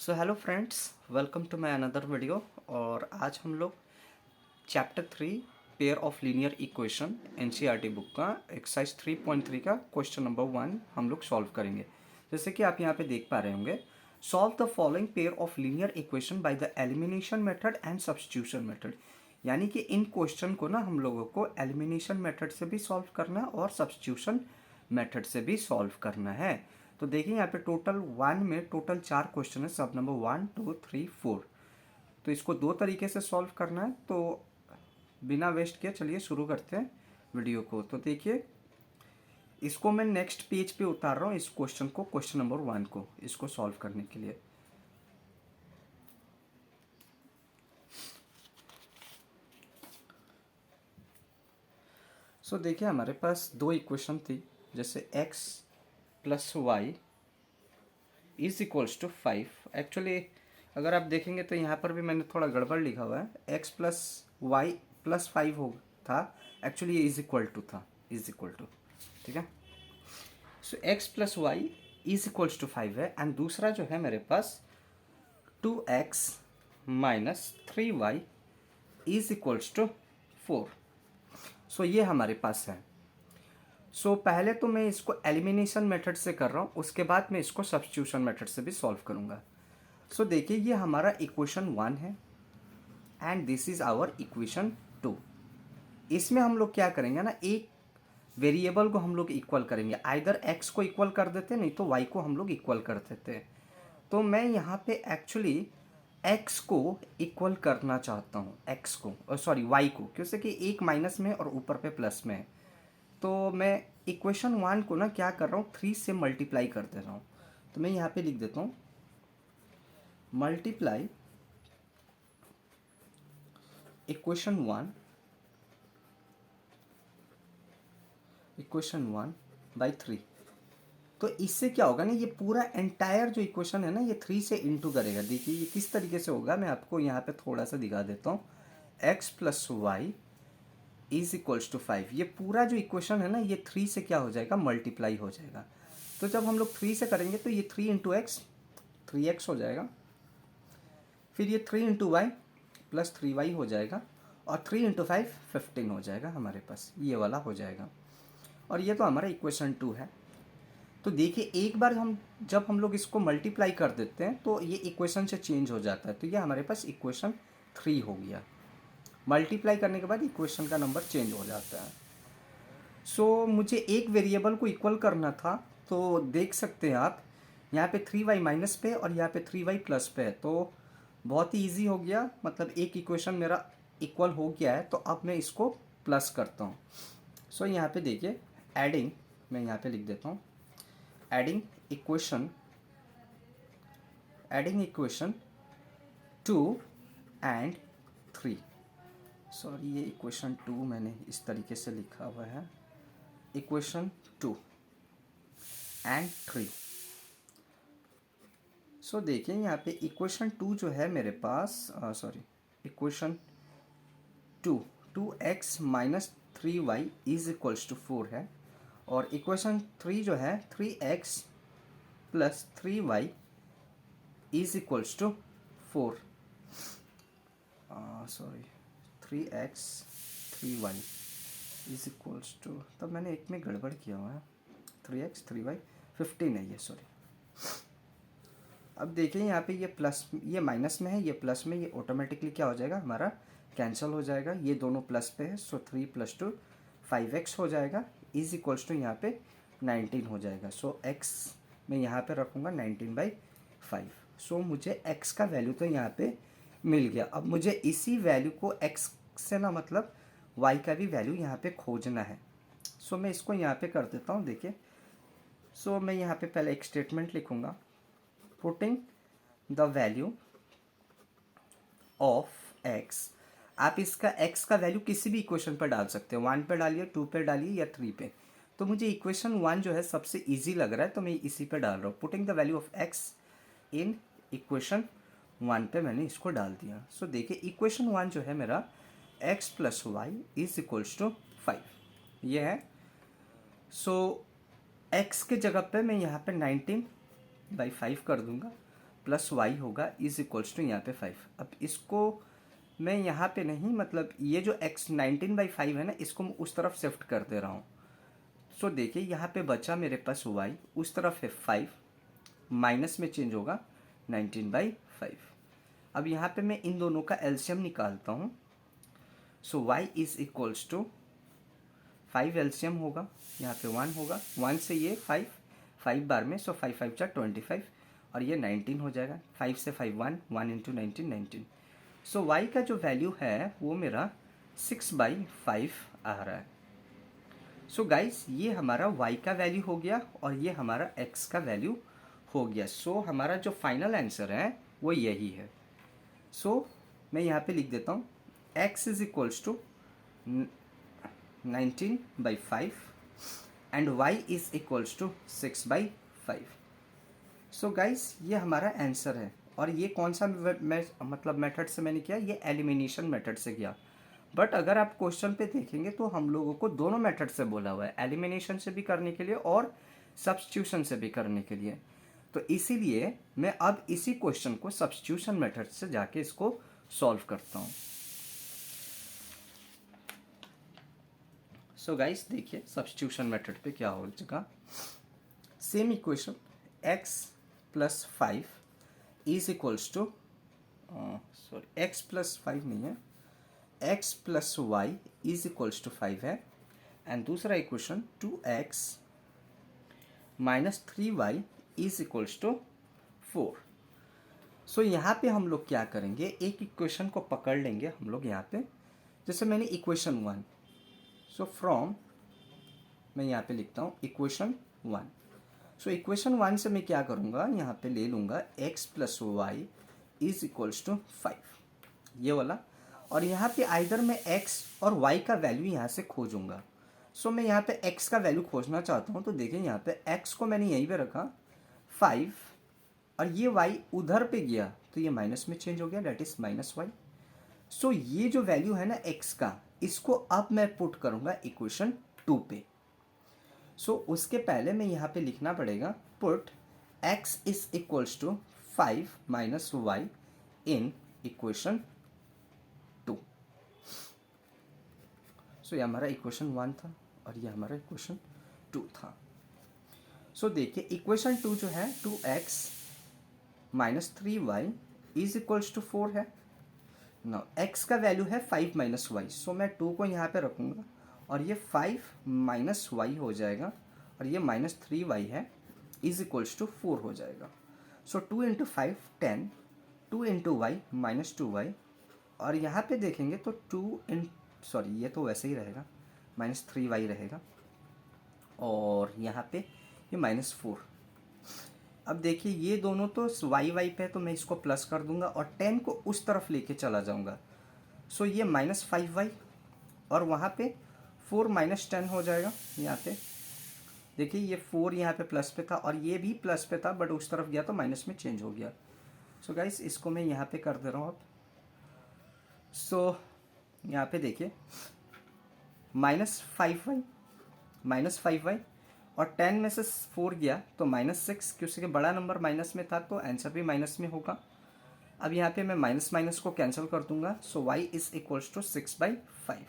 So hello friends, welcome to my another video. और आज हम लोग chapter 3 pair of linear equation NCERT book का एक्सरसाइज 3.3 का क्वेश्चन नंबर 1 हम लोग सॉल्व करेंगे। जैसे कि आप यहाँ पे देख पा रहे होंगे, solve the following pair of linear equation by the elimination method and substitution method. यानी कि इन क्वेश्चन को ना हम लोगों को एलिमिनेशन मेथड से भी सॉल्व करना है और सब्स्टिट्यूशन मेथड से भी सॉल्व करना है। तो देखिए यहाँ पे टोटल 1 में टोटल 4 क्वेश्चन है, सब नंबर 1 2 3 4। तो इसको दो तरीके से सॉल्व करना है। तो बिना वेस्ट किए चलिए शुरू करते हैं वीडियो को। तो देखिए, इसको मैं नेक्स्ट पेज पे उतार रहा हूँ, इस क्वेश्चन को, क्वेश्चन नंबर 1 को, इसको सॉल्व करने के लिए। सो देखिए, हमारे पास दो इक्वेशन थी, जैसे x plus y is equals to 5। Actually अगर आप देखेंगे तो यहाँ पर भी मैंने थोड़ा गड़बड़ लिखा हुआ है, x प्लस वाई प्लस 5 हो था, एक्चुअली ये इज इक्वल टू था, इज इक्वल टू, ठीक है। So x plus y is equals to 5 है, एंड दूसरा जो है मेरे पास 2x minus 3y is equals to 4। So ये हमारे पास है। सो पहले तो मैं इसको एलिमिनेशन मेथड से कर रहा हूँ, उसके बाद मैं इसको सब्स्टिट्यूशन मेथड से भी सॉल्व करूँगा। सो देखिए, ये हमारा इक्वेशन 1 है and this is our equation 2। इसमें हम लोग क्या करेंगे ना, एक वेरिएबल को हम लोग इक्वल करेंगे, आइदर x को इक्वल कर देते, नहीं तो y को हम लोग इक्वल कर देते। तो मैं यहाँ पे एक्चुअली x को इक्वल करना चाहता हूँ, x को, सॉरी y को, क्योंकि कि एक माइनस में और ऊपर पे प्लस में है। तो मैं इक्वेशन 1 को ना क्या कर रहा हूँ, 3 से मल्टीप्लाई कर दे रहा हूँ। तो मैं यहाँ पे लिख देता हूँ मल्टीप्लाई इक्वेशन 1 बाई 3। तो इससे क्या होगा ना, ये पूरा एंटायर जो इक्वेशन है ना, ये 3 से इंटू करेगा। देखिए ये किस तरीके से होगा, मैं आपको यहाँ पे थोड़ा सा दिखा देता हूँ। x plus y is equals to 5, ये पूरा जो इक्वेशन है ना, ये 3 से क्या हो जाएगा, मल्टीप्लाई हो जाएगा। तो जब हम लोग 3 से करेंगे तो ये 3 इंटू एक्स 3x हो जाएगा, फिर ये 3 इंटू वाई प्लस 3y हो जाएगा, और 3 इंटू 5 15 हो जाएगा हमारे पास, ये वाला हो जाएगा। और ये तो हमारा इक्वेशन 2 है। तो देखिए, एक बार जब हम लोग इसको मल्टीप्लाई कर देते हैं तो ये इक्वेशन से चेंज हो जाता है। तो ये हमारे पास इक्वेशन 3 हो गया। मल्टीप्लाई करने के बाद इक्वेशन का नंबर चेंज हो जाता है। सो मुझे एक वेरिएबल को इक्वल करना था, तो देख सकते हैं आप, यहाँ पे 3y माइनस पे और यहाँ पे 3y प्लस पे है। तो बहुत ही ईजी हो गया, मतलब एक इक्वेशन मेरा इक्वल हो गया है। तो अब मैं इसको प्लस करता हूँ। सो यहाँ पे देखिए, एडिंग, मैं यहाँ पे लिख देता हूँ एडिंग इक्वेशन 2 एंड 3। सॉरी, ये इक्वेशन 2 मैंने इस तरीके से लिखा हुआ है, इक्वेशन 2 एंड 3। सो देखिए यहाँ पे इक्वेशन 2 जो है मेरे पास, sorry, equation 2 2x minus 3y is equals to 4 है, और इक्वेशन 3 जो है 3x plus 3y is equals to 4, sorry 3x 3y is equals to, तब मैंने एक में गड़बड़ किया हुआ है, 3x 3y 15 है ये, सॉरी। अब देखिए यहाँ पे ये प्लस, ये माइनस में है, ये प्लस में, ये ऑटोमेटिकली क्या हो जाएगा, हमारा कैंसिल हो जाएगा। ये दोनों प्लस पे है, सो 3 प्लस 2 5x हो जाएगा, इज इक्वल्स टू यहाँ पे 19 हो जाएगा। सो x मैं यहाँ पे रखूँगा 19/5। सो मुझे x का वैल्यू तो यहाँ पे मिल गया। अब मुझे इसी वैल्यू को x से ना, मतलब y का भी वैल्यू यहाँ पे खोजना है। सो मैं इसको यहाँ पे कर देता हूँ, देखिए। सो मैं यहाँ पे पहले एक स्टेटमेंट लिखूँगा, putting the value of x। आप इसका x का वैल्यू किसी भी इक्वेशन पर डाल सकते हो, 1 पे डालिए, 2 पे डालिए या 3 पे। तो मुझे इक्वेशन 1 जो है सबसे इजी लग रहा है, तो मैं इसी पे डाल रहा हूँ। Putting the value of x in equation 1 पे मैंने इसको डाल दिया। सो देखिए, इक्वेशन 1 जो है मेरा x plus y is equals to 5, ये है। सो x के जगह पे मैं यहाँ पे 19/5 कर दूंगा, प्लस वाई होगा इज इक्वल्स टू यहाँ पे 5। अब इसको मैं यहाँ पे नहीं, मतलब ये जो x 19/5 है ना, इसको मैं उस तरफ शिफ्ट कर दे रहा हूँ। सो देखिए यहाँ पे बचा मेरे पास y, उस तरफ है 5, माइनस में चेंज होगा 19/5। अब यहाँ पे मैं इन दोनों का एलसीएम निकालता हूँ। So y is equals to 5 LCM होगा, यहाँ पे 1 होगा, 1 से ये 5 बार में, सो 5 5 जा 25 और ये 19 हो जाएगा। 5 से 5 1 इंटू 19। सो y का जो वैल्यू है वो मेरा 6/5 आ रहा है। सो गाइस ये हमारा y का वैल्यू हो गया और ये हमारा x का वैल्यू हो गया। सो हमारा जो फाइनल आंसर है वो यही है। सो मैं यहाँ पे लिख देता हूँ x is equals to 19/5 and y is equals to 6/5। So guys ये हमारा आंसर है। और ये कौन सा मतलब मेथड से मैंने किया, ये एलिमिनेशन मेथड से किया। बट अगर आप क्वेश्चन पे देखेंगे तो हम लोगों को दोनों मेथड से बोला हुआ है, एलिमिनेशन से भी करने के लिए और सब्स्टिट्यूशन से भी करने के लिए। तो इसीलिए मैं अब इसी क्वेश्चन को सब्स्टिट्यूशन मेथड से जाके इसको सॉल्व करता हूँ। सो गाइस देखिए सब्स्टिट्यूशन मेथड पे क्या हो चुका। Same equation x plus 5 is equals to, sorry x plus 5 नहीं है, x plus y is equals to 5 है। एंड दूसरा equation 2x minus 3y is equals to 4। So यहाँ पे हम लोग क्या करेंगे, एक इक्वेशन को पकड़ लेंगे हम लोग यहाँ पे, जैसे मैंने इक्वेशन 1, सो फ्रॉम मैं यहाँ पे लिखता हूँ इक्वेशन 1। सो इक्वेशन 1 से मैं क्या करूँगा, यहाँ पे ले लूँगा x plus y is equals to 5, ये वाला। और यहाँ पे आइदर मैं x और y का वैल्यू यहाँ से खोजूंगा। सो मैं यहाँ पे x का वैल्यू खोजना चाहता हूँ, तो देखिए यहाँ पे x को मैंने यहीं पे रखा 5 और ये y उधर पे गया तो ये माइनस में चेंज हो गया, डेट इज माइनस वाई। सो ये जो वैल्यू है ना x का, इसको अब मैं पुट करूँगा इक्वेशन 2 पे। सो उसके पहले मैं यहाँ पे लिखना पड़ेगा put x is equals to 5 minus y in equation 2। So ये हमारा इक्वेशन 1 था और ये हमारा इक्वेशन 2 था। सो देखिए इक्वेशन 2 जो है 2x minus 3y is equals to 4 है। नाउ x का वैल्यू है 5 माइनस वाई, सो मैं 2 को यहाँ पे रखूँगा और ये 5 माइनस वाई हो जाएगा और ये माइनस 3y है इज इक्वल्स टू 4 हो जाएगा। So 2 into 5 10, 2 into y minus 2y, और यहाँ पे देखेंगे तो 2 सॉरी ये तो वैसे ही रहेगा, माइनस 3y रहेगा और यहाँ पे ये माइनस 4। अब देखिए ये दोनों तो y पे है तो मैं इसको प्लस कर दूंगा और 10 को उस तरफ लेके चला जाऊंगा। सो ये माइनस 5y और वहाँ पे 4 माइनस 10 हो जाएगा। यहाँ पे देखिए ये 4 यहाँ पे प्लस पे था और ये भी प्लस पे था, बट उस तरफ गया तो माइनस में चेंज हो गया। सो गाइस इसको मैं यहाँ पे कर दे रहा हूँ अब। सो यहाँ पे देखिए माइनस 5y और 10 में से 4 गया तो माइनस 6, क्योंकि बड़ा नंबर माइनस में था तो आंसर भी माइनस में होगा। अब यहाँ पे मैं माइनस माइनस को कैंसिल कर दूंगा। So y is equals to 6/5।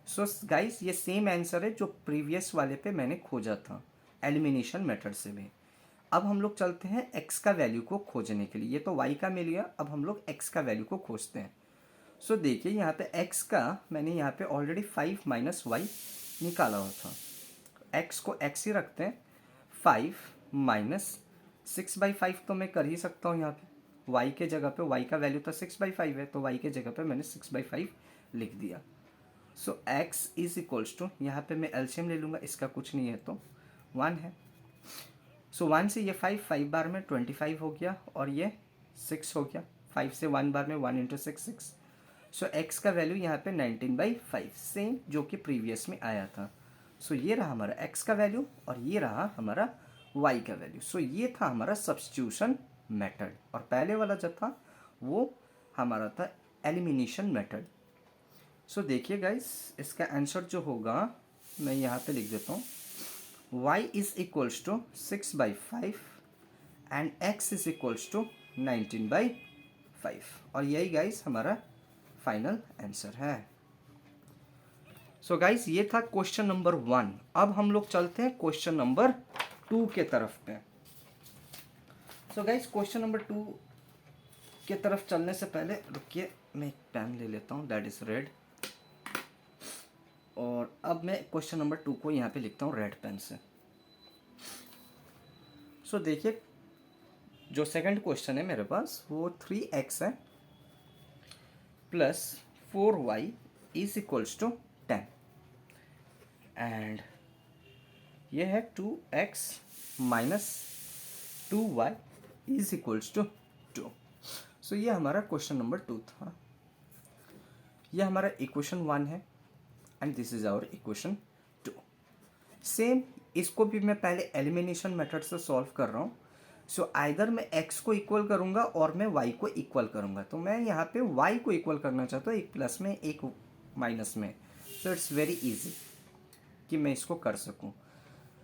So guys ये सेम आंसर है जो प्रीवियस वाले पे मैंने खोजा था एलिमिनेशन मेथड से भी। अब हम लोग चलते हैं x का वैल्यू को खोजने के लिए। ये तो y का मिल गया, अब हम लोग x का वैल्यू को खोजते हैं। सो देखिए यहाँ पे x का मैंने यहाँ पे ऑलरेडी 5 माइनस वाई निकाला हुआ था, x को x ही रखते हैं। 5 माइनस 6/5 तो मैं कर ही सकता हूँ यहाँ पे, y के जगह पे y का वैल्यू तो 6/5 है तो y के जगह पे मैंने 6/5 लिख दिया। सो x इज इक्वल्स टू, यहाँ पे मैं एलसीएम ले लूँगा, इसका कुछ नहीं है तो 1 है। सो 1 से ये 5 बार में 25 हो गया और ये 6 हो गया। 5 से 1 बार में 1 इंटू 6। सो x का वैल्यू यहाँ पे 19/5 सेम जो कि प्रीवियस में आया था। सो ये रहा हमारा x का वैल्यू और ये रहा हमारा y का वैल्यू। सो ये था हमारा सब्स्टिट्यूशन मेथड और पहले वाला जो था वो हमारा था एलिमिनेशन मेथड। सो देखिए गाइस इसका आंसर जो होगा मैं यहाँ पे लिख देता हूँ, y is equals to 6/5 and x is equals to 19/5 और यही गाइस हमारा फाइनल आंसर है। सो गाइस ये था क्वेश्चन नंबर 1। अब हम लोग चलते हैं क्वेश्चन नंबर 2 के तरफ पे। सो गाइस क्वेश्चन नंबर 2 के तरफ चलने से पहले रुकिए, मैं एक पेन ले लेता हूँ, दैट इज रेड। और अब मैं क्वेश्चन नंबर 2 को यहाँ पे लिखता हूँ रेड पेन से। सो देखिए जो सेकंड क्वेश्चन है मेरे पास वो 3x है plus 4y is equals to 10 and ये है 2x minus 2y is equals to 2। So ये हमारा क्वेश्चन नंबर 2 था। ये हमारा इक्वेशन 1 है and this is our equation 2। Same इसको भी मैं पहले एलिमिनेशन मेथड से सॉल्व कर रहा हूँ। सो आइदर मैं x को इक्वल करूँगा और मैं y को इक्वल करूँगा। तो मैं यहाँ पे y को इक्वल करना चाहता हूँ, एक प्लस में एक माइनस में। सो इट्स वेरी इजी कि मैं इसको कर सकूँ।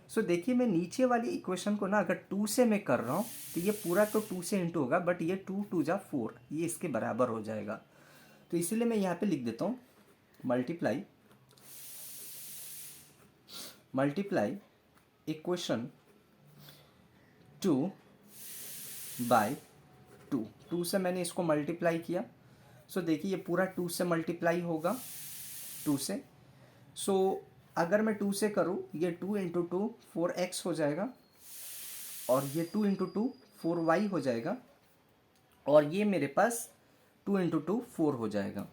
सो देखिए मैं नीचे वाली इक्वेशन को ना अगर 2 से मैं कर रहा हूँ तो ये पूरा तो 2 से इंटू होगा, बट ये 2 2 जा 4, ये इसके बराबर हो जाएगा। तो इसीलिए मैं यहाँ पे लिख देता हूँ मल्टीप्लाई इक्वेशन 2 बाय 2। 2 से मैंने इसको मल्टीप्लाई किया। सो देखिए ये पूरा 2 से मल्टीप्लाई होगा 2 से। सो अगर मैं 2 से करूँ ये 2 इंटू 2 4x हो जाएगा और ये 2 इंटू 2 4y हो जाएगा और ये मेरे पास 2 इंटू 2 4 हो जाएगा।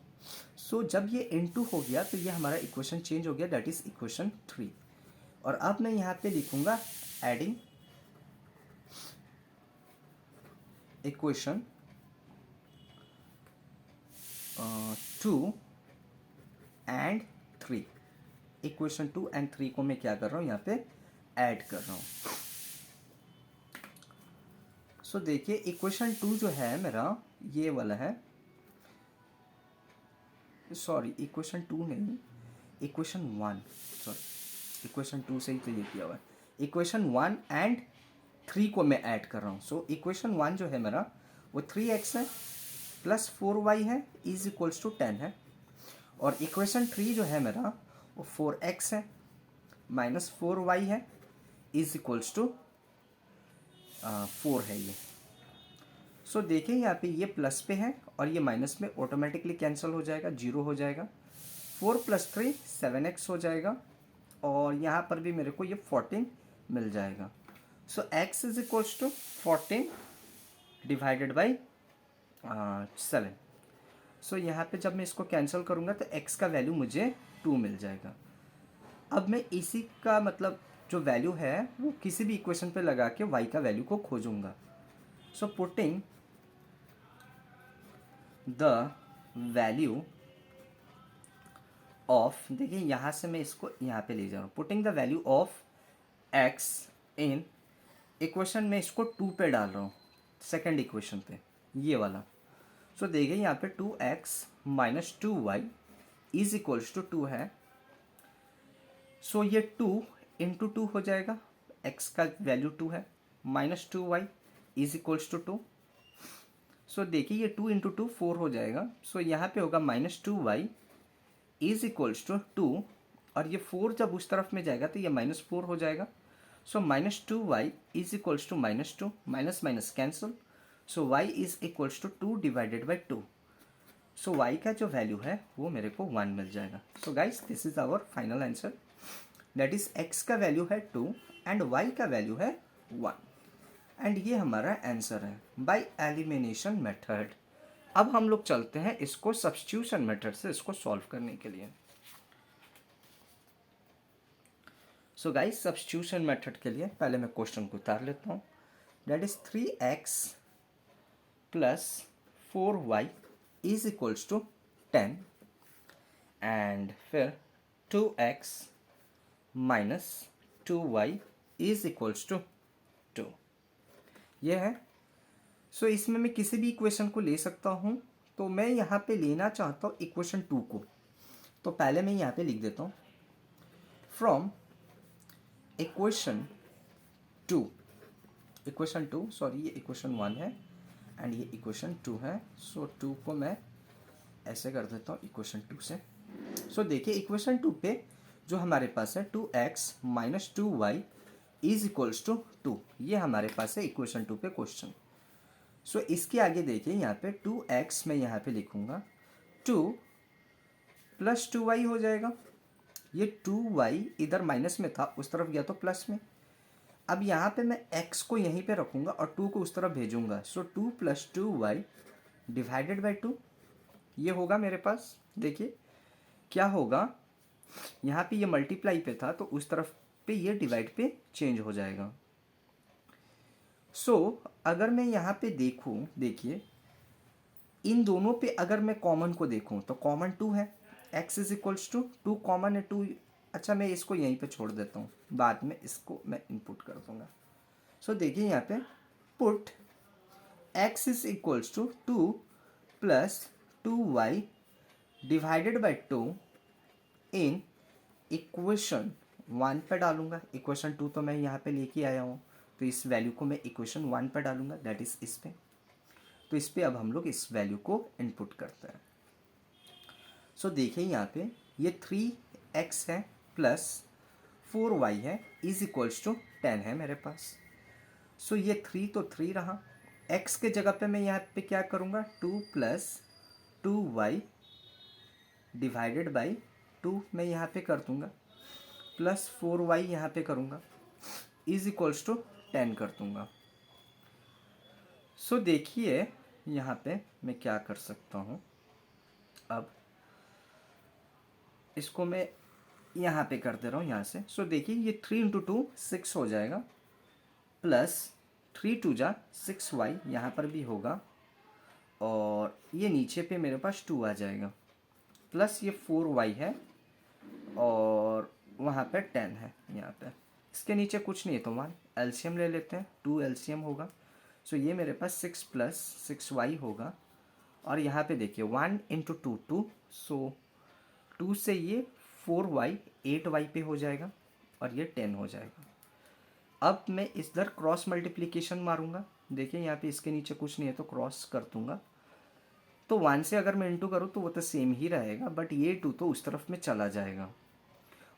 सो जब ये इंटू हो गया तो ये हमारा इक्वेशन चेंज हो गया, दैट इज इक्वेशन 3। और अब मैं यहाँ पे लिखूंगा adding equation 2 and 3। Equation 2 and 3 को मैं क्या कर रहा हूँ यहाँ पे ऐड कर रहा हूँ। सो देखिए इक्वेशन 2 जो है मेरा ये वाला है, सॉरी इक्वेशन 2 नहीं, इक्वेशन 1, सॉरी इक्वेशन 2 से ही तो ये किया हुआ है। इक्वेशन 1 एंड 3 को मैं ऐड कर रहा हूँ। सो इक्वेशन 1 जो है मेरा वो 3x है प्लस 4y है इज इक्वल्स टू 10 है और इक्वेशन 3 जो है मेरा वो 4x है माइनस 4y है इज इक्वल्स टू 4 है ये। सो देखिए यहाँ पे ये प्लस पे है और ये माइनस में ऑटोमेटिकली कैंसिल हो जाएगा, 0 हो जाएगा। 4 + 3 7x हो जाएगा और यहाँ पर भी मेरे को ये 14 मिल जाएगा। So x is equals to 14 divided by 7। So यहाँ पे जब मैं इसको कैंसिल करूँगा तो x का वैल्यू मुझे 2 मिल जाएगा। अब मैं इसी का मतलब जो वैल्यू है वो किसी भी इक्वेशन पे लगा के y का वैल्यू को खोजूंगा। So putting the value of, देखिए यहाँ से मैं इसको यहाँ पे ले जा रहा हूँ, putting the value of x in equation में इसको 2 पे डाल रहा हूँ, सेकेंड इक्वेशन पे ये वाला। सो देखिए यहाँ पे 2x minus 2y is equals to 2 है। सो ये 2 इंटू 2 हो जाएगा, x का वैल्यू 2 है, minus 2y is equals to 2। So देखिए ये 2 इंटू 2 4 हो जाएगा। सो यहाँ पे होगा minus 2y is equals to 2 और ये 4 जब उस तरफ में जाएगा तो ये माइनस 4 हो जाएगा। So minus 2y is equals to minus 2, minus minus cancel. So y is equals to 2 divided by 2। So y का जो वैल्यू है वो मेरे को 1 मिल जाएगा। So guys this is our final answer, that is x का वैल्यू है 2 एंड y का वैल्यू है 1 एंड ये हमारा आंसर है बाय एलिमिनेशन मेथड। अब हम लोग चलते हैं इसको सब्स्टिट्यूशन मेथड से इसको सॉल्व करने के लिए। सो गाइस सब्स्टिट्यूशन मेथड के लिए पहले मैं क्वेश्चन को उतार लेता हूँ, that is 3x plus 4y is equals to 10 and फिर 2x minus 2y is equals to 2 ये है। सो इसमें मैं किसी भी इक्वेशन को ले सकता हूँ, तो मैं यहाँ पे लेना चाहता हूँ इक्वेशन 2 को। तो पहले मैं यहाँ पे लिख देता हूँ फ्रॉम इक्वेशन 2, सॉरी ये इक्वेशन 1 है एंड ये इक्वेशन 2 है। सो 2 को मैं ऐसे कर देता हूँ इक्वेशन 2 से। सो देखिए इक्वेशन 2 पे जो हमारे पास है 2x minus 2y is equals to 2, ये हमारे पास है इक्वेशन 2 पे क्वेश्चन। सो इसके आगे देखिए यहाँ पे 2x मैं यहाँ पे लिखूँगा 2 प्लस 2y हो जाएगा। ये 2y इधर माइनस में था, उस तरफ गया तो प्लस में। अब यहाँ पे मैं x को यहीं पे रखूँगा और 2 को उस तरफ भेजूँगा। सो 2 प्लस 2y डिवाइडेड बाई 2 ये होगा मेरे पास। देखिए क्या होगा, यहाँ पे ये मल्टीप्लाई पे था तो उस तरफ पे ये डिवाइड पे चेंज हो जाएगा। सो अगर मैं यहाँ पे देखूँ, देखिए इन दोनों पे अगर मैं कॉमन को देखूँ तो कॉमन 2 है, x is equals to 2 common है 2। अच्छा मैं इसको यहीं पे छोड़ देता हूँ, बाद में इसको मैं इनपुट कर दूँगा। सो देखिए यहाँ पे put x is equals to 2 plus 2y divided by 2 in equation 1 पे डालूंगा। इक्वेशन 2 तो मैं यहाँ पे लेके आया हूँ, तो इस वैल्यू को मैं इक्वेशन 1 पे डालूंगा, दैट इज़ इस पे। तो इस पे अब हम लोग इस वैल्यू को इनपुट करते हैं। सो देखिए यहाँ पे ये 3x है प्लस 4y है इज इक्वल्स टू 10 है मेरे पास। सो ये 3 तो 3 रहा, x के जगह पे मैं यहाँ पे क्या करूँगा 2 प्लस 2y डिवाइडेड बाई 2 मैं यहाँ पे कर दूँगा, प्लस 4y यहाँ पे करूँगा इज इक्वल्स टू 10 कर दूँगा। सो देखिए यहाँ पे मैं क्या कर सकता हूँ, अब इसको मैं यहाँ पे कर दे रहा हूँ यहाँ से। सो देखिए ये 3 इंटू 2 6 हो जाएगा, प्लस 3 2 जा 6y यहाँ पर भी होगा, और ये नीचे पे मेरे पास 2 आ जाएगा, प्लस ये 4y है और वहाँ पे 10 है यहाँ पे। इसके नीचे कुछ नहीं है तो 1 एलसीएम ले लेते हैं, 2 एलसीएम होगा। सो ये मेरे पास 6 प्लस 6y होगा, और यहाँ पे देखिए 1 इंटू 2 2, सो 2 से ये 4y 8y पे हो जाएगा और ये 10 हो जाएगा। अब मैं इधर क्रॉस मल्टीप्लिकेशन मारूंगा, देखिए यहाँ पे इसके नीचे कुछ नहीं है तो क्रॉस कर दूंगा, तो 1 से अगर मैं इंटू करूँ तो वो तो सेम ही रहेगा, बट ये 2 तो उस तरफ में चला जाएगा,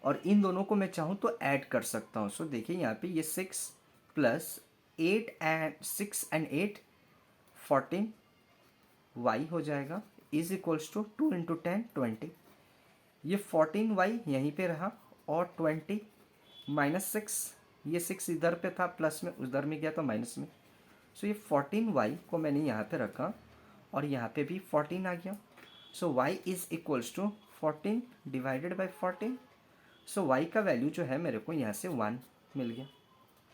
और इन दोनों को मैं चाहूँ तो ऐड कर सकता हूँ। सो देखिए यहाँ पे ये 6 प्लस 8 एंड 6 एंड 8 14 y हो जाएगा इज इक्वल्स टू 2 इंटू 10 20। ये 14y यहीं पे रहा और 20 माइनस 6, ये 6 इधर पे था प्लस में, उधर में गया तो माइनस में। सो ये 14y को मैंने यहाँ पे रखा और यहाँ पे भी 14 आ गया। So y is equals to 14 divided by 14। So y का वैल्यू जो है मेरे को यहाँ से 1 मिल गया,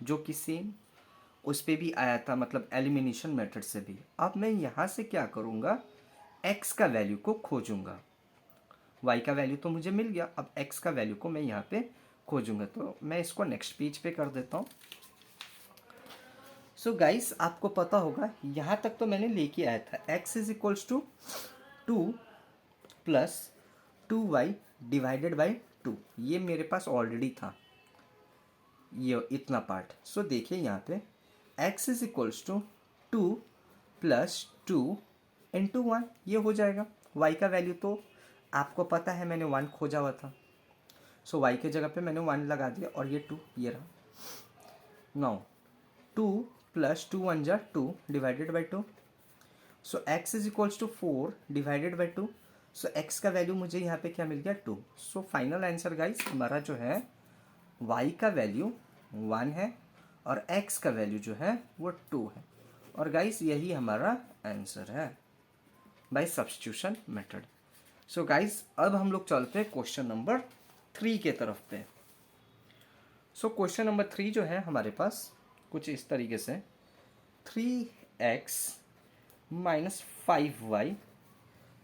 जो कि सेम उस पर भी आया था, मतलब एलिमिनेशन मेथड से भी। अब मैं यहाँ से क्या करूँगा, x का वैल्यू को खोजूँगा। y का वैल्यू तो मुझे मिल गया, अब x का वैल्यू को मैं यहाँ पे खोजूँगा, तो मैं इसको नेक्स्ट पेज पे कर देता हूँ। सो गाइस आपको पता होगा यहाँ तक तो मैंने लेके आया था, x is equals to 2 plus 2y divided by 2, ये मेरे पास ऑलरेडी था ये इतना पार्ट। सो देखिए यहाँ पे x is equals to 2 plus 2 into 1 ये हो जाएगा। y का वैल्यू तो आपको पता है मैंने 1 खोजा हुआ था, सो y के जगह पे मैंने 1 लगा दिया और ये 2 ये रहा। नाउ 2 प्लस 2 1 जा 2 divided by 2, so x is equals to 4 divided by 2। So x का वैल्यू मुझे यहाँ पे क्या मिल गया 2। सो फाइनल आंसर गाइस हमारा जो है y का वैल्यू 1 है और x का वैल्यू जो है वो 2 है, और गाइस यही हमारा आंसर है by substitution method. So guys अब हम लोग चलते हैं क्वेश्चन नंबर 3 के तरफ पे। सो क्वेश्चन नंबर 3 जो है हमारे पास कुछ इस तरीके से 3x minus 5y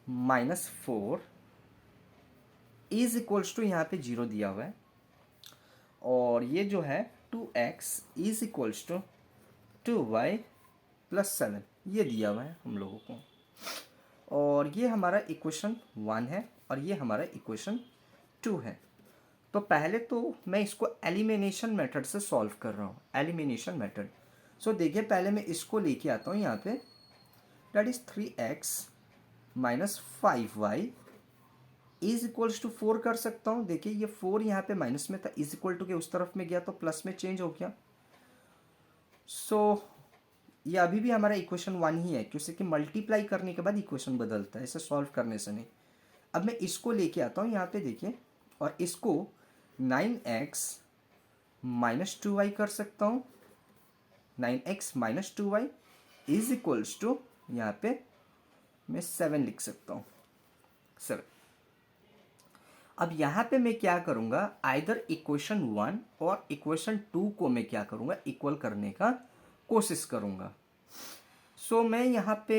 minus 4 is equals to यहाँ पे 0 दिया हुआ है, और ये जो है 2x is equals to 2y plus 7 ये दिया हुआ है हम लोगों को, और ये हमारा इक्वेशन 1 है और ये हमारा इक्वेशन 2 है। तो पहले तो मैं इसको एलिमिनेशन मेथड से सॉल्व कर रहा हूँ, एलिमिनेशन मेथड। सो देखिए पहले मैं इसको लेके आता हूँ यहाँ पे that is 3x minus 5y is equals to 4 कर सकता हूँ। देखिए ये 4 यहाँ पे माइनस में था, इज इक्वल टू के उस तरफ में गया तो प्लस में चेंज हो गया। सो ये अभी भी हमारा इक्वेशन 1 ही है, क्योंकि मल्टीप्लाई करने के बाद इक्वेशन बदलता है, इसे सॉल्व करने से नहीं। अब मैं इसको लेके आता हूँ यहाँ पे देखिए, और इसको 9x माइनस 2y कर सकता हूँ। 9x minus 2y is equals to यहाँ पे मैं 7 लिख सकता हूँ, 7। अब यहाँ पे मैं क्या करूँगा, आइदर इक्वेशन 1 और इक्वेशन 2 को मैं क्या करूँगा, इक्वल करने का कोशिश करूँगा। सो मैं यहाँ पे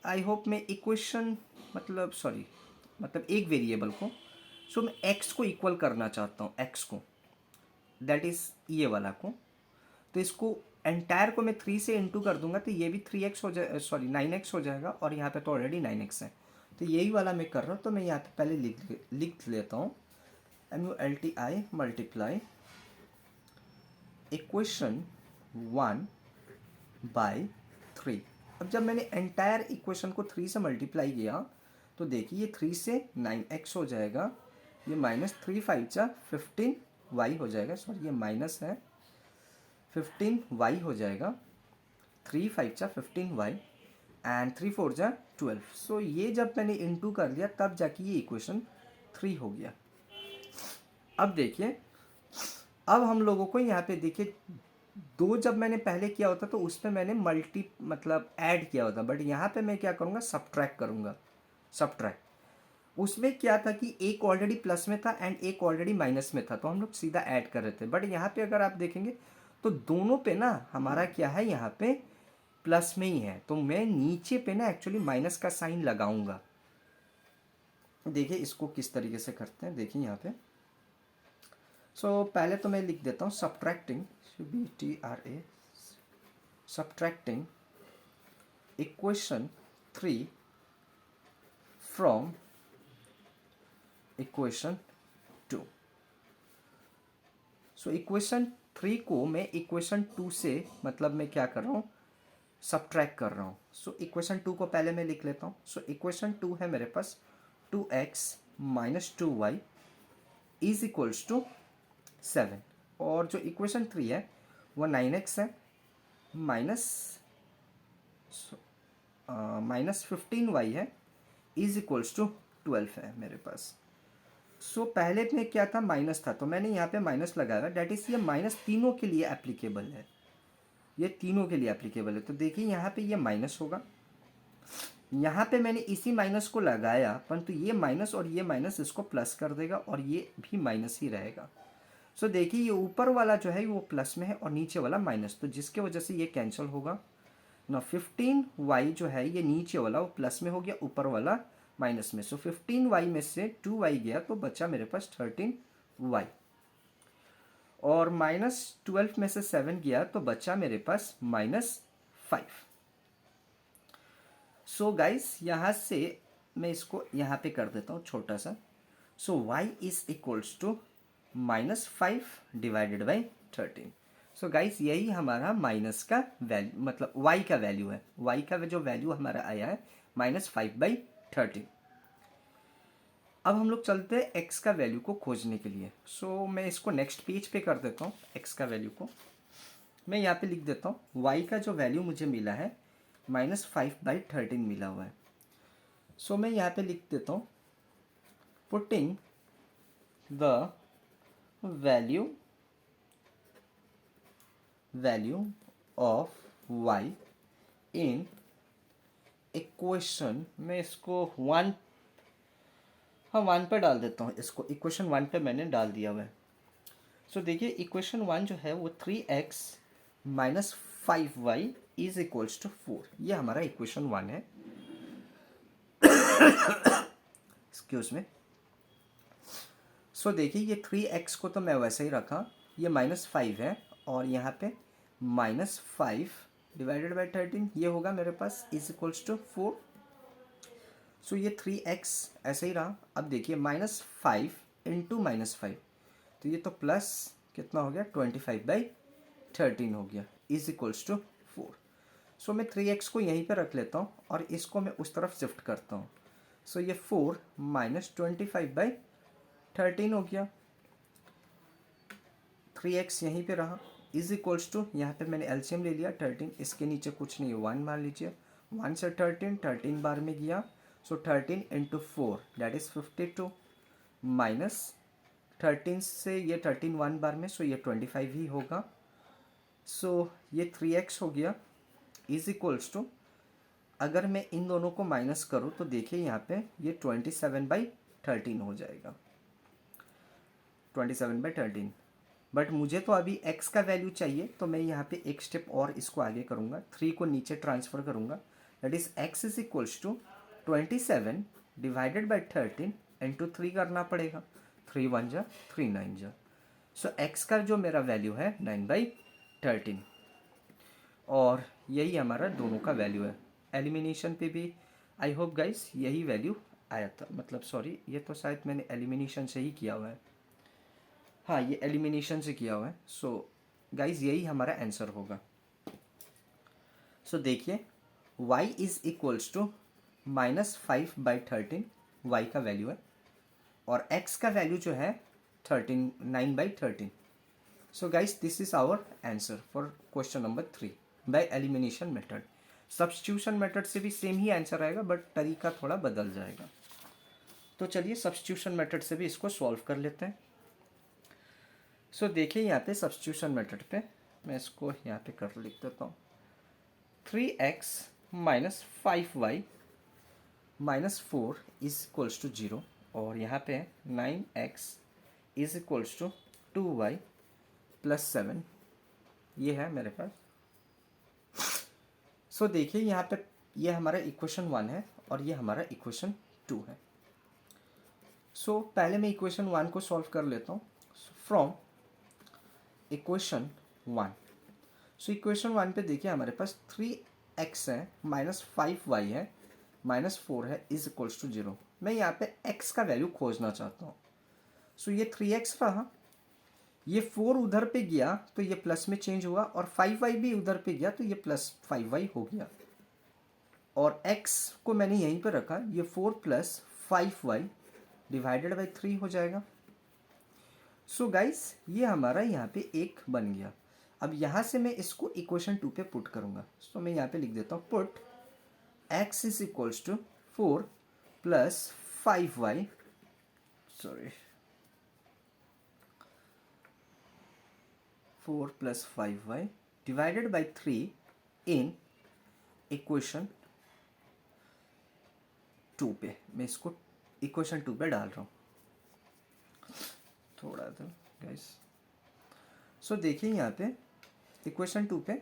आई होप मैं इक्वेशन मतलब एक वेरिएबल को, सो मैं x को इक्वल करना चाहता हूँ, x को, दैट इज़ ये वाला को। तो इसको एंटायर को मैं 3 से इंटू कर दूंगा तो ये भी 3x हो जाए, 9x हो जाएगा, और यहाँ पे तो ऑलरेडी 9x है, तो यही वाला मैं कर रहा हूँ। तो मैं यहाँ पे पहले लिख लेता हूँ MULTI मल्टीप्लाई इक्वेशन 1 बाई 3। अब जब मैंने एंटायर इक्वेशन को 3 से मल्टीप्लाई किया तो देखिए ये 3 से 9x हो जाएगा, ये माइनस 3 5 जा 15y हो जाएगा, सॉरी ये माइनस है, 15y हो जाएगा, 3 5 जा 15y एंड 3 4 जा 12। सो ये जब मैंने इंटू कर लिया तब जाके ये इक्वेशन 3 हो गया। अब देखिए, अब हम लोगों को यहाँ पे देखिए 2 जब मैंने पहले किया होता तो उसमें मैंने ऐड किया होता, बट यहाँ पे मैं क्या करूँगा, सब्ट्रैक्ट करूँगा। उसमें क्या था कि एक ऑलरेडी प्लस में था एंड एक ऑलरेडी माइनस में था, तो हम लोग सीधा ऐड कर रहे थे। बट यहाँ पे अगर आप देखेंगे तो दोनों पे ना हमारा क्या है, यहाँ पे प्लस में ही है, तो मैं नीचे पे ना एक्चुअली माइनस का साइन लगाऊंगा। देखिए इसको किस तरीके से करते हैं, देखिए यहाँ पे। सो पहले तो मैं लिख देता हूँ subtracting, BTRA, subtracting equation 3 from equation 2। So equation 3 को मैं इक्वेशन 2 से मतलब मैं क्या कर रहा हूँ, सब्ट्रैक्ट कर रहा हूँ। सो इक्वेशन 2 को पहले मैं लिख लेता हूँ। सो इक्वेशन 2 है मेरे पास 2x minus 2y is equals to 7, और जो इक्वेशन 3 है वो 9x है माइनस 15y है इज इक्वल्स टू 12 है मेरे पास। सो पहले में क्या था, माइनस था, तो मैंने यहाँ पे माइनस लगाया, डैट इज ये माइनस तीनों के लिए एप्लीकेबल है, ये तीनों के लिए एप्लीकेबल है। तो देखिए यहाँ पे ये माइनस होगा, यहाँ पे मैंने इसी माइनस को लगाया, परंतु ये माइनस और ये माइनस इसको प्लस कर देगा और ये भी माइनस ही रहेगा। सो देखिए ये ऊपर वाला जो है वो प्लस में है और नीचे वाला माइनस, तो जिसके वजह से ये कैंसिल होगा ना। 15y जो है ये नीचे वाला वो प्लस में हो गया, ऊपर वाला माइनस में। सो 15y में से 2y गया तो बचा मेरे पास 13y, और माइनस 12 में से 7 गया तो बचा मेरे पास -5। सो गाइस यहाँ से मैं इसको यहाँ पे कर देता हूँ छोटा सा। So y is equals to -5 divided by 13। So guys यही हमारा माइनस का वैल्यू मतलब y का वैल्यू है, y का जो वैल्यू हमारा आया है -5/13। अब हम लोग चलते हैं x का वैल्यू को खोजने के लिए। सो मैं इसको नेक्स्ट पेज पे कर देता हूँ। x का वैल्यू को मैं यहाँ पे लिख देता हूँ, y का जो वैल्यू मुझे मिला है -5/13 मिला हुआ है। सो मैं यहाँ पे लिख देता हूँ, putting the value of y in equation, मैं इसको 1 पे डाल देता हूँ, इसको इक्वेशन 1 पे मैंने डाल दिया हुआ है। सो देखिए इक्वेशन 1 जो है वो 3x minus 5y is equals to 4, ये हमारा इक्वेशन 1 है। एक्सक्यूज में। सो देखिए ये 3x को तो मैं वैसे ही रखा, ये -5 है और यहाँ पे -5 डिवाइडेड बाई 13 ये होगा मेरे पास इज इक्वल्स टू 4। सो ये 3x ऐसे ही रहा। अब देखिए -5 इंटू -5, तो ये तो प्लस कितना हो गया 25/13 हो गया इज इक्वल्स टू 4। सो मैं 3x को यहीं पे रख लेता हूँ और इसको मैं उस तरफ शिफ्ट करता हूँ। सो ये 4 माइनस 25/13 हो गया। 3x यहीं पे रहा इज इक्वल्स टू, यहाँ पे मैंने एलसीएम ले लिया 13, इसके नीचे कुछ नहीं है 1 मान लीजिए। 1 से 13 बार में गया। सो 13 इंटू 4 दैट इज़ 52 माइनस 13 से ये 13 1 बार में, सो ये 25 ही होगा। सो ये 3x हो गया इज इक्वल्स टू, अगर मैं इन दोनों को माइनस करूँ तो देखिए यहाँ पे ये 27/13 हो जाएगा। 27/13। बट मुझे तो अभी x का वैल्यू चाहिए, तो मैं यहाँ पे एक स्टेप और इसको आगे करूँगा, 3 को नीचे ट्रांसफ़र करूँगा। That is x is equals to 27/13 into 3 करना पड़ेगा। 3 1 जा 3 9 जा। सो x का जो मेरा वैल्यू है 9/13, और यही हमारा दोनों का वैल्यू है। एलिमिनेशन पे भी आई होप गाइस यही वैल्यू आया था, मतलब सॉरी ये तो शायद मैंने एलिमिनेशन से ही किया हुआ है। हाँ ये एलिमिनेशन से किया हुआ है। सो गाइस यही हमारा आंसर होगा। सो देखिए y is equals to -5/13 y का वैल्यू है, और x का वैल्यू जो है 9/13। So guys this is our answer for question number 3 by elimination method. Substitution method से भी सेम ही आंसर आएगा, बट तरीका थोड़ा बदल जाएगा। तो चलिए सब्स्टिट्यूशन मेथड से भी इसको सॉल्व कर लेते हैं। सो देखिए यहाँ पे सब्स्टिट्यूशन मेथड पे मैं इसको यहाँ पे कर लिख देता हूँ। 3x minus 5y minus 4 is equals to 0, और यहाँ पे 9x is equals to 2y plus 7, ये है मेरे पास। सो देखिए यहाँ पे ये हमारा इक्वेशन 1 है और ये हमारा इक्वेशन 2 है। सो पहले मैं इक्वेशन 1 को सॉल्व कर लेता हूँ। फ्रॉम इक्वेशन 1, सो इक्वेशन 1 पे देखिए हमारे पास 3x है माइनस 5y है माइनस 4 है इज इक्वल्स टू 0। मैं यहाँ पे x का वैल्यू खोजना चाहता हूँ। सो ये 3x रहा, ये 4 उधर पे गया तो ये प्लस में चेंज हुआ, और 5y भी उधर पे गया तो ये प्लस 5y हो गया, और x को मैंने यहीं पे रखा, ये 4 प्लस 5y डिवाइडेड बाई 3 हो जाएगा। सो गाइस ये हमारा यहाँ पे एक बन गया। अब यहाँ से मैं इसको इक्वेशन 2 पे पुट करूँगा। सो मैं यहाँ पे लिख देता हूँ put x is equals to 4 plus 5y, sorry 4 plus 5y divided by 3 in equation 2 पे। मैं इसको इक्वेशन 2 पे डाल रहा हूँ थोड़ा सा गाइस। सो देखिए यहाँ पे इक्वेशन 2 पे,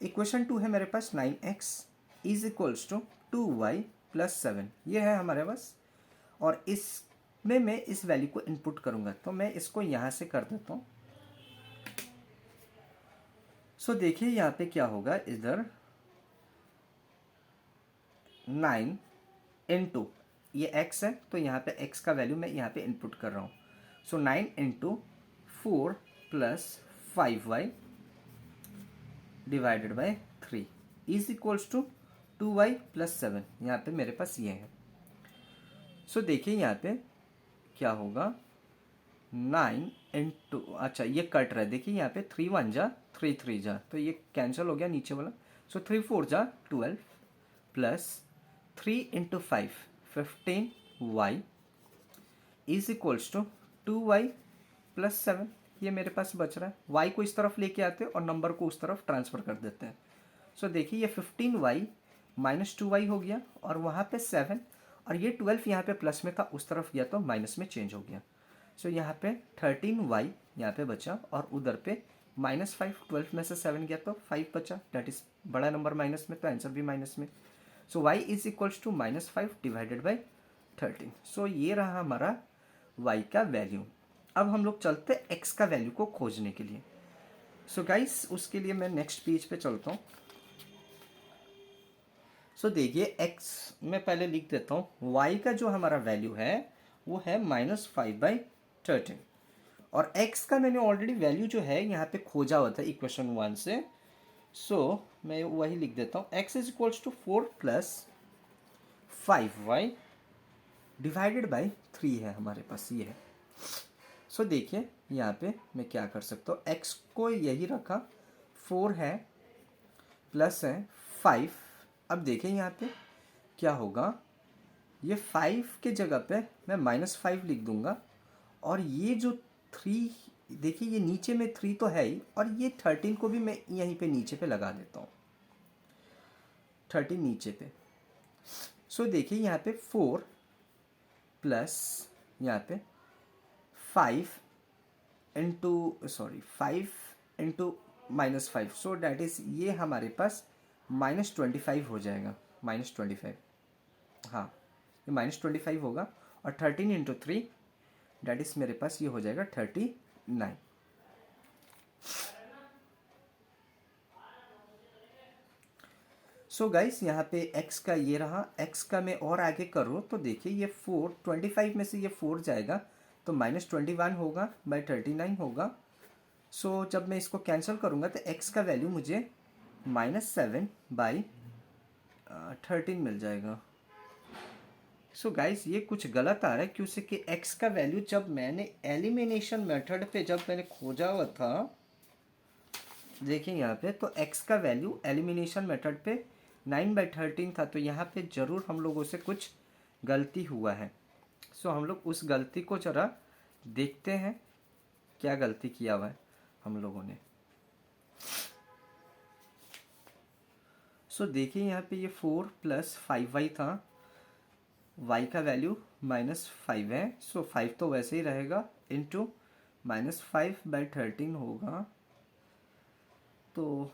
इक्वेशन 2 है मेरे पास 9x is equals to 2y plus 7, ये है हमारे पास, और इसमें मैं इस वैल्यू को इनपुट करूँगा, तो मैं इसको यहाँ से कर देता हूँ। सो देखिए यहाँ पे क्या होगा, इधर 9 इंटू ये x है, तो यहाँ पे x का वैल्यू मैं यहाँ पे इनपुट कर रहा हूँ। So 9 into 4 plus 5y divided by 3 is equals to 2y plus 7, यहाँ पे मेरे पास ये है। सो देखिए यहाँ पे क्या होगा, 9 इंटू, अच्छा ये कट रहा है, देखिए यहाँ पे 3 1 जा 3 3 जा, तो ये कैंसिल हो गया नीचे वाला। सो 3 4 जा 12 plus 3 into 5 15y is equals to 2y plus 7, ये मेरे पास बच रहा है। y को इस तरफ लेके आते हैं और नंबर को उस तरफ ट्रांसफ़र कर देते हैं। सो देखिए ये 15y माइनस 2y हो गया, और वहाँ पे 7, और ये 12 यहाँ पे प्लस में था, उस तरफ गया तो माइनस में चेंज हो गया। सो यहाँ पे 13y यहाँ पे बचा, और उधर पे -5, 12 में से 7 गया तो 5 बचा, डैट इज़ बड़ा नंबर माइनस में, तो आंसर भी माइनस में। So y is equals to -5 divided by 13। So ये रहा हमारा y का वैल्यू। अब हम लोग चलते हैं x का वैल्यू को खोजने के लिए। सो गाइस उसके लिए मैं नेक्स्ट पेज पे चलता हूँ। सो देखिए x मैं पहले लिख देता हूँ, y का जो हमारा वैल्यू है वो है -5/13, और x का मैंने ऑलरेडी वैल्यू जो है यहाँ पे खोजा हुआ था इक्वेशन 1 से। सो मैं वही लिख देता हूँ, x is equals to 4 plus 5y divided by 3 है हमारे पास, ये है। सो देखिए यहाँ पे मैं क्या कर सकता हूँ, x को यही रखा, 4 है प्लस है 5। अब देखिए यहाँ पे क्या होगा, ये 5 के जगह पे मैं -5 लिख दूंगा, और ये जो 3, देखिए ये नीचे में 3 तो है ही, और ये 13 को भी मैं यहीं पे नीचे पे लगा देता हूँ, 13 नीचे पे। सो देखिए यहाँ पे 4 प्लस यहाँ पे 5 इंटू -5, सो डैट इज़ ये हमारे पास -25 हो जाएगा, -25, हाँ ये -25 होगा, और 13 इंटू 3 डैट इज़ मेरे पास ये हो जाएगा 39। सो गाइस यहाँ पे x का ये रहा, x का मैं और आगे करूँ तो देखिए ये 25 में से ये 4 जाएगा तो -21 होगा बाई 39 होगा। सो जब मैं इसको कैंसिल करूँगा तो x का वैल्यू मुझे -7 बाई 13 मिल जाएगा। सो गाइस ये कुछ गलत आ रहा है, क्योंकि कि x का वैल्यू जब मैंने एलिमिनेशन मेथड पे जब मैंने खोजा हुआ था, देखिए यहाँ पे तो x का वैल्यू एलिमिनेशन मेथड पे 9/13 था, तो यहाँ पे ज़रूर हम लोगों से कुछ गलती हुआ है। सो हम लोग उस गलती को ज़रा देखते हैं, क्या गलती किया हुआ है हम लोगों ने। सो देखिए यहाँ पे ये 4 प्लस 5y था, y का वैल्यू -5 है, सो 5 तो वैसे ही रहेगा, इंटू -5/13 होगा, तो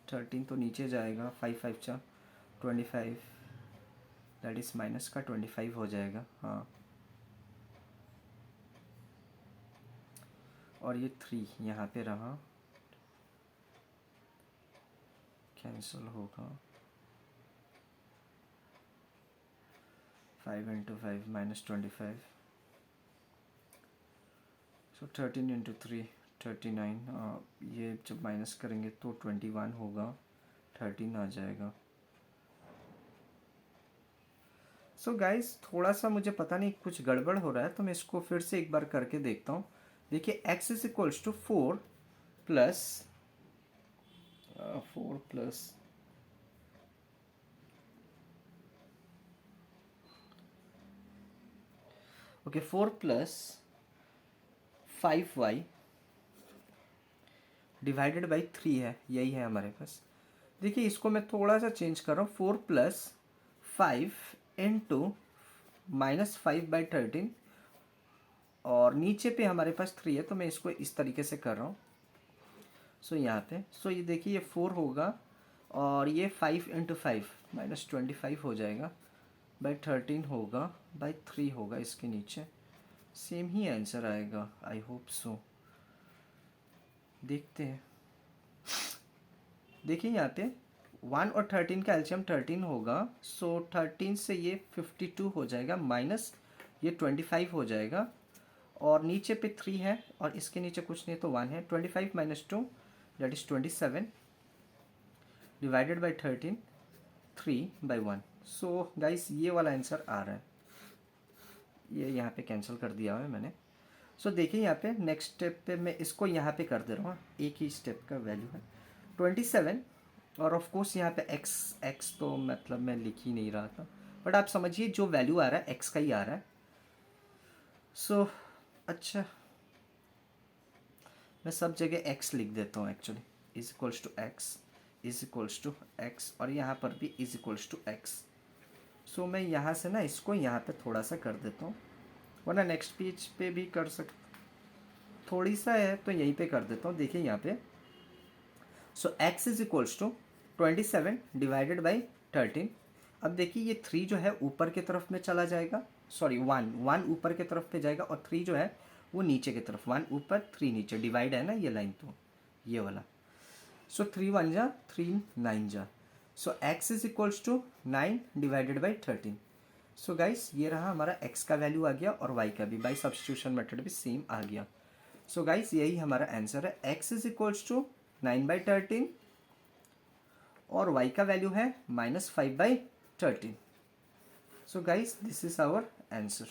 13 तो नीचे जाएगा, 5×5 = 25, दैट इज़ माइनस का 25 हो जाएगा, हाँ, और ये 3 यहाँ पे रहा, कैंसिल होगा, 5 × 5 -25, सो 13 × 3 39, ये जब माइनस करेंगे तो 21 होगा, 13 आ जाएगा। सो गाइस थोड़ा सा मुझे पता नहीं कुछ गड़बड़ हो रहा है, तो मैं इसको फिर से एक बार करके देखता हूँ। देखिए x is equals to 4 plus 4 plus 5y divided by 3 है, यही है हमारे पास। देखिए इसको मैं थोड़ा सा चेंज कर रहा हूँ, 4 प्लस 5 इंटू -5/13, और नीचे पे हमारे पास 3 है, तो मैं इसको इस तरीके से कर रहा हूँ। सो यहाँ पे ये देखिए ये 4 होगा, और ये 5 × 5 -25 हो जाएगा, बाई 13 होगा, बाई 3 होगा इसके नीचे, सेम ही आंसर आएगा, आई होप सो। देखते हैं, देखिए यहाँ पे 1 और 13 का एलसीएम 13 होगा, सो 13 से ये 52 हो जाएगा, माइनस ये 25 हो जाएगा, और नीचे पे 3 है और इसके नीचे कुछ नहीं तो 1 है, 25 - 2 that is 27 divided by 13, 3/1। So guys ये वाला आंसर आ रहा है, ये यहाँ पे कैंसिल कर दिया हुआ है मैंने। सो देखिए यहाँ पे नेक्स्ट स्टेप पे मैं इसको यहाँ पे कर दे रहा हूँ, एक ही स्टेप का वैल्यू है 27, और ऑफ कोर्स यहाँ पे x तो मतलब मैं लिख ही नहीं रहा था, बट आप समझिए जो वैल्यू आ रहा है x का ही आ रहा है। सो अच्छा मैं सब जगह x लिख देता हूँ, actually is equals to x is equals to x, और यहाँ पर भी is equals to x। So मैं यहाँ से ना इसको यहाँ पे थोड़ा सा कर देता हूँ, वरना नेक्स्ट पेज पे भी कर सकते, थोड़ी सा है तो यहीं पे कर देता हूँ। देखिए यहाँ पे so x is equals to 27 divided by 13। अब देखिए ये 3 जो है ऊपर की तरफ में चला जाएगा, सॉरी 1 ऊपर की तरफ पे जाएगा, और 3 जो है वो नीचे की तरफ, 1 ऊपर 3 नीचे, डिवाइड है ना ये लाइन, तो ये वाला। सो 3 1 जा 3 9 जा, so x is equals to 9 divided by 13। So guys ये रहा हमारा x का वैल्यू आ गया, और y का भी बाई सब्स्टिट्यूशन मेथड भी सेम आ गया। सो गाइस यही हमारा आंसर है, x इज इक्वल्स टू 9/13 और y का वैल्यू है -5/13. So guys this is our answer.